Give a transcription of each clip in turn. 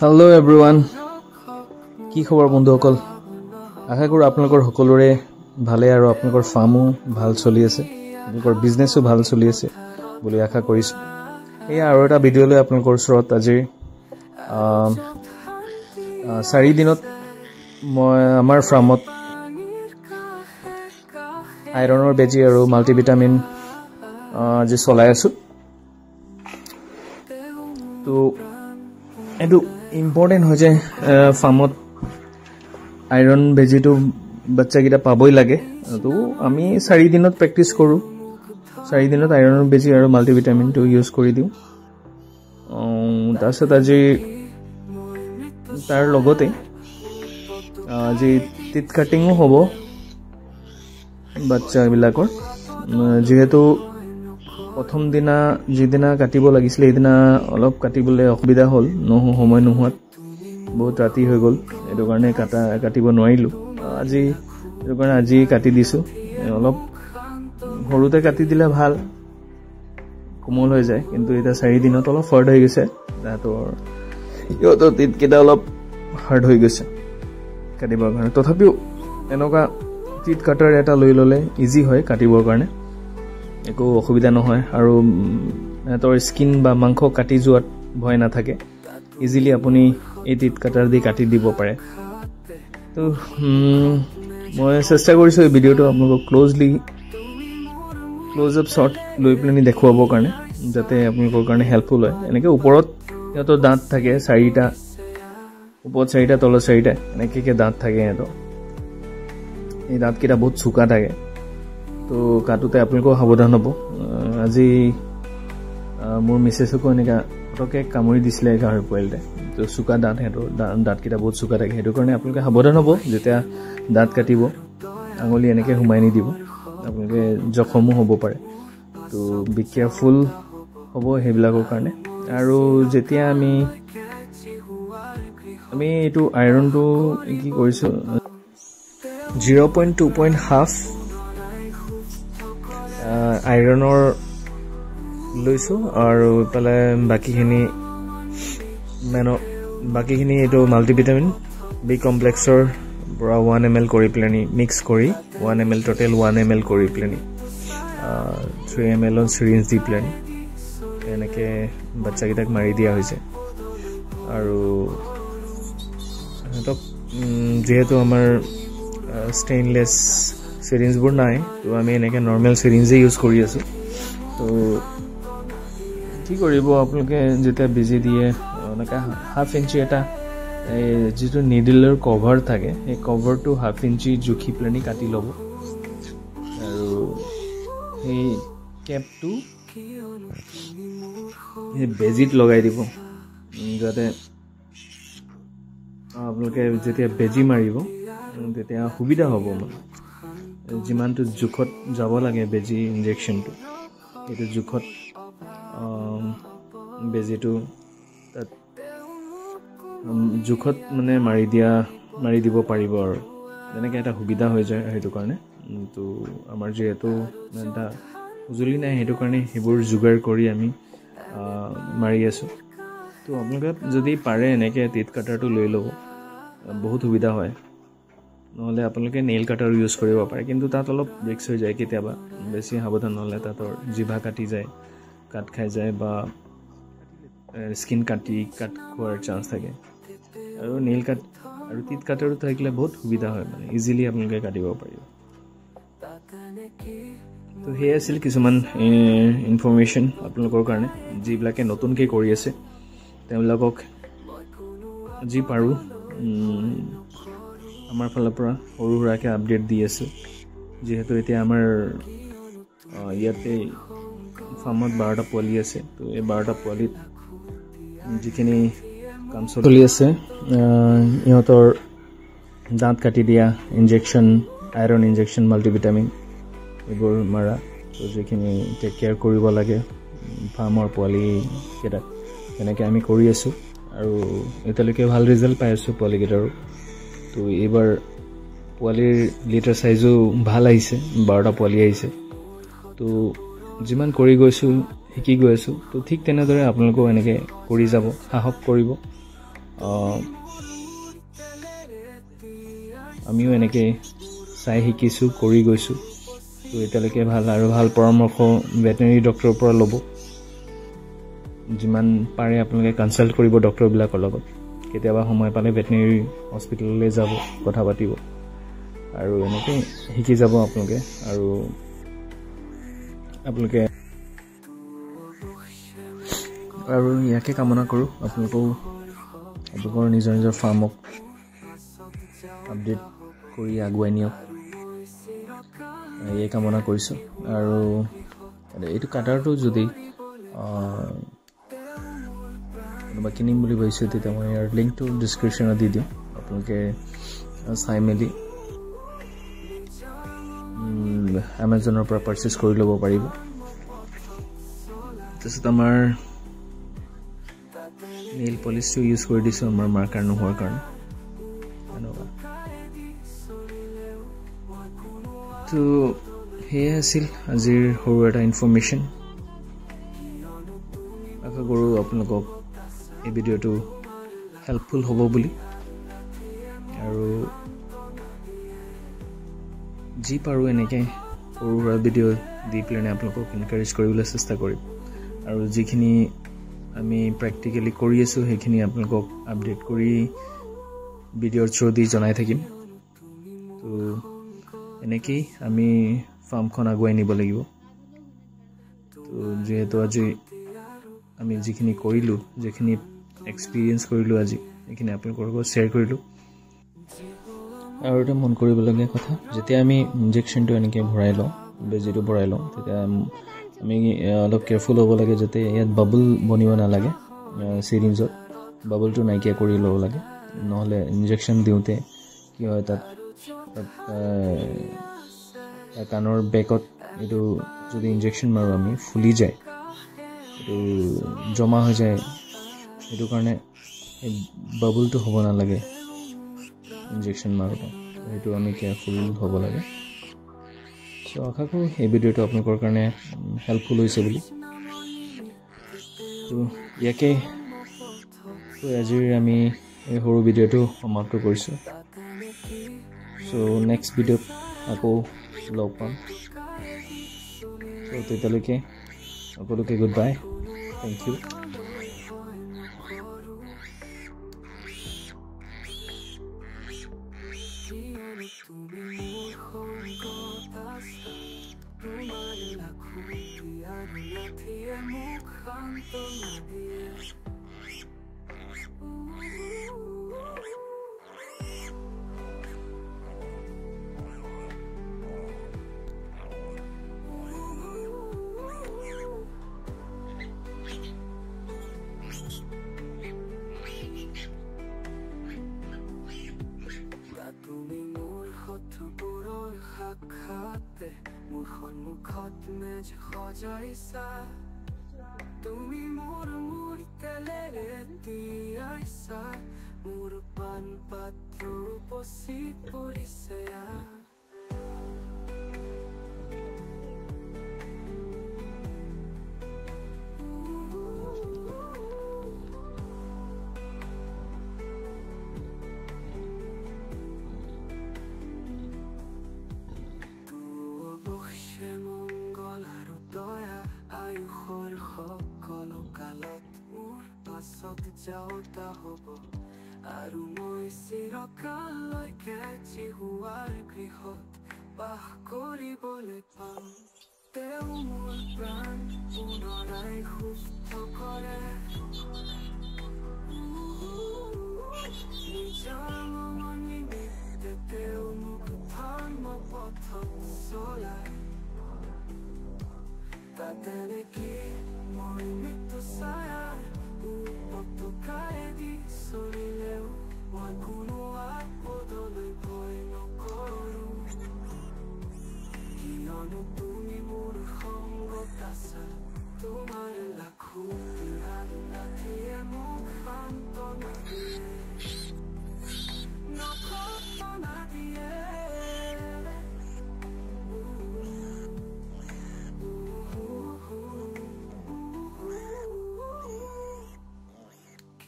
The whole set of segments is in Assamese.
Hello everyone. কি খবৰ বন্ধুসকল? আশা কৰো আপোনালোকৰ সকলোৰে ভালে আৰু আপোনালোকৰ ফাৰ্মো ভাল চলি আছে, আপোনালোকৰ বিজনেসও ভাল চলি আছে বুলি আশা কৰিছো। এই আৰু এটা ভিডিও লৈ আপোনালোকৰ ওচৰত আজি 4 দিনত মই আমাৰ ফাৰ্মত আইৰণৰ বেজি আৰু মাল্টিভিটামিন যে চলাই আছো। তো এটো ইম্পৰ্টেন্ট হৈ যায় ফাৰ্মত আইৰণ বেজিটো বাচ্চা কিটা পাবই লাগে। তো আমি 4 দিনত প্ৰেক্টিস কৰো, 4 দিনত আইৰণৰ বেজি আৰু মাল্টিভিটামিনটো ইউজ কৰি দিও। তাৰছত আজি তাৰ লগতে আজি টিট কাটিংও হ'ব বাচ্চা বিলাকৰ, যেহেতু প্ৰথম দিনা যিদিনা কাটিব লাগিছিল সেইদিনা অলপ কাটিবলৈ অসুবিধা হ'ল, সময় নোহোৱাত বহুত ৰাতি হৈ গ'ল, এটো কাৰণে কাটিব নোৱাৰিলো। এটো কাৰণে আজি কাটি দিছো। অলপ সৰুতে কাটি দিলে ভাল, কোমল হৈ যায়, কিন্তু এটা 4 দিনত অলপ হাৰ্ড হৈ গৈছে। ইহঁতৰ টিট কেইটা অলপ হাৰ্ড হৈ গৈছে কাটিবৰ কাৰণে। তথাপিও এনেকুৱা টিট কাটাৰ এটা লৈ ল'লে ইজি হয় কাটিবৰ কাৰণে, একো অসুবিধা নহয় আৰু এটাৰ স্কিন বা মাংস কাটি যোৱাত ভয় নাথাকে। ইজিলি আপুনি এই টিট কাটাৰ দি কাটি দিব পাৰে। তো মই চেষ্টা কৰিছো এই ভিডিওটো আপোনালোকক ক্লোজ আপ শট লৈ পেলাই দেখুৱাবৰ কাৰণে, যাতে আপোনালোকৰ কাৰণে হেল্পফুল হয়। এনেকৈ ওপৰত ইহঁতৰ দাঁত থাকে 4টা, ওপৰত 4টা তলত 4টা, এনেকৈ দাঁত থাকে ইহঁতৰ। এই দাঁতকেইটা বহুত চোকা থাকে, তো কাটোতে আপোনালোকেও সাৱধান হ'ব। আজি মোৰ মিছেছকো এনেকা পটকে কামুৰি দিছিলে গাহৰি পোৱালিতে, তো চোকা দাঁত, সিহঁতৰ দাঁতকেইটা বহুত চোকা থাকে। সেইটো কাৰণে আপোনালোকে সাৱধান হ'ব, যেতিয়া দাঁত কাটিব আঙুলি এনেকৈ সোমাই নিদিব, আপোনালোকে জখমো হ'ব পাৰে। তো বি কেয়াৰফুল হ'ব সেইবিলাকৰ কাৰণে। আৰু যেতিয়া আমি এইটো আইৰণটো কি কৰিছোঁ 0.2.5 আইৰণৰ লৈছো, আৰু ইফালে বাকীখিনি এইটো মাল্টিভিটামিন বি কমপ্লেক্সৰ পৰা 1 ml কৰি পেলানি মিক্স কৰি 1 ml টোটেল 1 ml কৰি পেলানি 3 ml চিৰিঞ্জ দি পেলানি এনেকৈ বাচ্চাকেইটাক মাৰি দিয়া হৈছে। আৰু সিহঁতক যিহেতু আমাৰ ষ্টেইনলেছ চিৰিঞ্জবোৰ নাই, তো আমি এনেকৈ নৰ্মেল চিৰিঞ্জে ইউজ কৰি আছোঁ। তো কি কৰিব আপোনালোকে যেতিয়া বেজি দিয়ে এনেকৈ 1/2 ইঞ্চি এটা যিটো নিডলৰ কভাৰ থাকে, সেই কভাৰটো 1/2 ইঞ্চি জুখি পেলানি কাটি ল'ব, আৰু সেই কেপটো সেই বেজিত লগাই দিব, যাতে আপোনালোকে যেতিয়া বেজি মাৰিব তেতিয়া সুবিধা হ'ব। মানে যিমানটো জোখত যাব লাগে বেজি ইনজেকশ্যনটো, সেইটো জোখত বেজিটো তাত জোখত মানে মাৰি দিব পাৰিব, আৰু তেনেকৈ এটা সুবিধা হৈ যায়। সেইটো কাৰণে তো আমাৰ যিহেতু এটা সঁজুলি নাই, সেইটো কাৰণে সেইবোৰ যোগাৰ কৰি আমি মাৰি আছোঁ। তো আপোনালোকে যদি পাৰে এনেকৈ টিট কাটাৰটো লৈ ল'ব, বহুত সুবিধা হয়। নহ'লে আপোনালোকে নেইল কাটাৰ ইউজ কৰিব পাৰে, কিন্তু তাত অলপ ৰিস্ক হৈ যায় কেতিয়াবা, বেছি সাৱধান নহ'লে তাতৰ জিভা কাটি যায়, কাট খাই যায়, বা স্কিন কাট খোৱাৰ চান্স থাকে। আৰু নেইল কাট আৰু টিট কাটাৰো থাকিলে বহুত সুবিধা হয়, মানে ইজিলি আপোনালোকে কাটিব পাৰিব। তো সেয়া আছিল কিছুমান ইনফৰমেশ্যন আপোনালোকৰ কাৰণে, যিবিলাকে নতুনকৈ কৰি আছে তেওঁলোকক যি পাৰোঁ আমাৰ ফালৰ পৰা সৰু সুৰাকৈ আপডেট দি আছোঁ। যিহেতু এতিয়া আমাৰ ইয়াতে ফাৰ্মত 12টা পোৱালি আছে, তো এই 12টা পোৱালিত যিখিনি কাম চলি আছে, ইহঁতৰ দাঁত কাটি দিয়া, ইনজেকশ্যন, আইৰণ ইনজেকশ্যন, মাল্টিভিটামিন এইবোৰ মাৰা, তো যিখিনি টেক কেয়াৰ কৰিব লাগে ফাৰ্মৰ পোৱালিকেইটাক, তেনেকৈ আমি কৰি আছোঁ। আৰু এতিয়ালৈকে ভাল ৰিজাল্ট পাই আছোঁ পোৱালিকেইটাৰো। তো এইবাৰ পোৱালিৰ লিটাৰ চাইজো ভাল আহিছে, 12টা পোৱালি আহিছে। তো যিমান কৰি গৈছোঁ শিকি গৈ আছোঁ তো ঠিক তেনেদৰে আপোনালোকেও এনেকৈ কৰি যাব সাহস কৰিব আমিও এনেকৈ চাই শিকিছোঁ কৰি গৈছোঁ তো এতিয়ালৈকে ভাল আৰু ভাল পৰামৰ্শ ভেটেনেৰি ডক্টৰৰ পৰা ল'ব যিমান পাৰে আপোনালোকে কনচাল্ট কৰিব ডক্টৰবিলাকৰ লগত কেতিয়াবা সময় পালে ভেটেনেৰি হস্পিটেললৈ যাব কথা পাতিব আৰু এনেকৈ শিকি যাব আপোনালোকে আৰু আপোনালোকে আৰু ইয়াকে কামনা কৰোঁ আপোনালোকৰ নিজৰ নিজৰ ফাৰ্মক আপডেট কৰি আগুৱাই নিয়ক এই কামনা কৰিছোঁ আৰু এইটো কাটাৰটো যদি কোনোবা কিনিম বুলি ভাবিছোঁ তেতিয়া মই ইয়াৰ লিংকটো ডিছক্ৰিপশ্যনত দি দিম আপোনালোকে চাই মেলি এমাজনৰ পৰা পাৰ্চেছ কৰি ল'ব পাৰিব তাৰপিছত আমাৰ নেইল পলিচটো ইউজ কৰি দিছোঁ আমাৰ মাৰ্কাৰ নোহোৱাৰ কাৰণে এনেকুৱা তো সেয়াই আছিল আজিৰ সৰু এটা ইনফৰ্মেশ্যন আশা কৰোঁ আপোনালোকক এই ভিডিঅ'টো হেল্পফুল হ'ব বুলি আৰু যি পাৰোঁ এনেকৈ সৰু সুৰা ভিডিঅ' দি পেলাই আপোনালোকক এনকাৰেজ কৰিবলৈ চেষ্টা কৰিম আৰু যিখিনি আমি প্ৰেক্টিকেলি কৰি আছোঁ সেইখিনি আপোনালোকক আপডেট কৰি ভিডিঅ'ৰ থ্ৰু দি জনাই থাকিম তো এনেকেই আমি ফাৰ্মখন আগুৱাই নিব লাগিব তো যিহেতু আজি আমি যিখিনি কৰিলোঁ যিখিনি এক্সপিৰিয়েঞ্চ কৰিলোঁ আজি সেইখিনি আপোনালোকৰ লগত শ্বেয়াৰ কৰিলোঁ আৰু এটা মন কৰিবলগীয়া কথা যেতিয়া আমি ইনজেকশ্যনটো এনেকৈ ভৰাই লওঁ বেজীটো ভৰাই লওঁ তেতিয়া আমি অলপ কেয়াৰফুল হ'ব লাগে যাতে ইয়াত বাবল বনিব নালাগে চিৰিঞ্জত বাবলটো নাইকিয়া কৰি ল'ব লাগে নহ'লে ইনজেকশ্যন দিওঁতে কি হয় তাত কাণৰ বেকত এইটো যদি ইনজেকশ্যন মাৰোঁ আমি ফুলি যায় এইটো জমা হৈ যায় সেইটো কাৰণে এই বাবলটো হ'ব নালাগে ইনজেকশ্যন মাৰোঁতে সেইটো আমি কেয়াৰফুল হ'ব লাগে চ' আশা কৰোঁ এই ভিডিঅ'টো আপোনালোকৰ কাৰণে হেল্পফুল হৈছে বুলি তো ইয়াকে আজিৰ আমি এই সৰু ভিডিঅ'টো সমাপ্ত কৰিছোঁ চ' নেক্সট ভিডিঅ'ত আকৌ লগ পাম চ' তেতিয়ালৈকে সকলোকে গুড বাই থেংক ইউ তুমি মোৰ তেলেৰে তিয়াইছা মোৰ পান পাত্ৰ উপচি পৰিছে সকলো কালত মোৰ পাছত যাওঁতা হ'ব আৰু মই চিৰকাললৈকে জিহুৱাৰ গৃহত বাস কৰিবলৈ পাম তেওঁ মোৰ প্ৰাণ পুনৰাই সুস্থ কৰে নিজৰ মন নিমিত্তে তেওঁ মোক ধৰ্ম পথত চলায় তাতে নেকি মই মৃত্যু ছায়াৰ পতাকায়েদি চলিলেও মই কোনো আপদলৈ ভয় নকৰোঁ কিয়নো তুমি মোৰ সংগত আছা তোমাৰ লাখো নাথিয়ে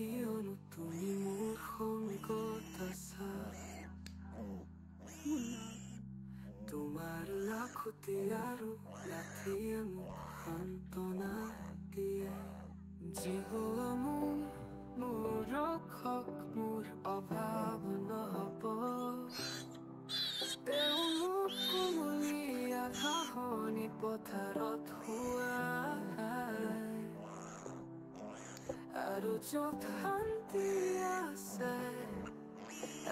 কিয়নো তুমি মোৰ সংগত আছা তোমাৰ লাখুটি আৰু লাঠিয়ে মোক সান্তনা দিয়ে জীৱন মোৰ ৰক্ষক মোৰ অভাৱ নহব তেওঁ মোক কুমলীয়া ঘাঁহনি পথাৰত শুৱাই আৰু য'ত শান্তি আছে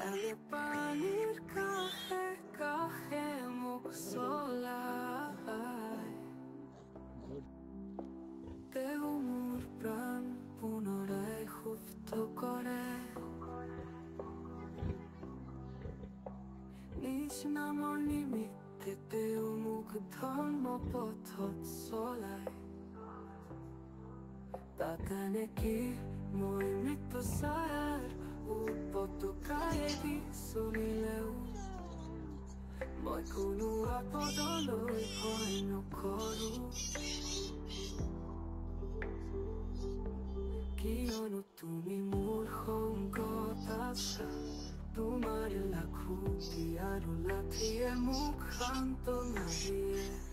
এনে পানীৰ কাষে কাষে মোক চলাই তেওঁ মোৰ প্ৰাণ পুনৰাই সুপ্ত কৰে নিজ নামৰ নিমিত্তে তেওঁ মোক ধৰ্ম পথত চলাই তাতে নেকি মই মৃত্যু ছায়াৰ উপত্যকায়েদি চলিলেও মই কোনো আপদলৈ ভয় নকৰো কিয়নো তুমি মোৰ সংগত আছা তোমাৰ লাখুটি আৰু লাঠিয়ে মোক সান্তনা দিয়ে